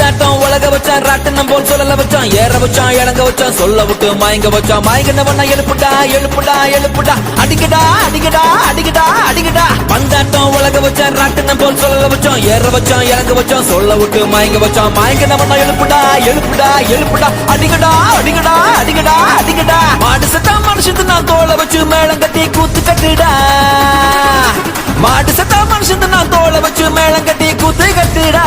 பந்தாட்டம் உலக வச்சான் ராட்டனம் போல் சொல்லல வச்சான் ஏற வச்சான் இறங்க வச்சான் சொல்ல விட்டு மயங்க வச்சான் மயங்கினவன எழுப்புடா எழுப்புடா எழுப்புடா அடிக்கடா அடிக்கடா அடிக்கடா அடிக்கடா பந்தாட்டம் உலக வச்சான் ராட்டனம் போல் சொல்லல வச்சான் ஏற வச்சான் இறங்க வச்சான் சொல்ல விட்டு மயங்க வச்சான் மயங்கினவன எழுப்புடா எழுப்புடா எழுப்புடா அடிக்கடா அடிக்கடா அடிக்கடா அடிக்கடா மாடு சத்தா மனுஷத்து நான் தோலை வச்சு மேளம் கட்டி கூத்து கட்டுடா மாடு சத்தா மனுஷத்து நான் தோலை வச்சு மேளம் கட்டி கூத்து கட்டுடா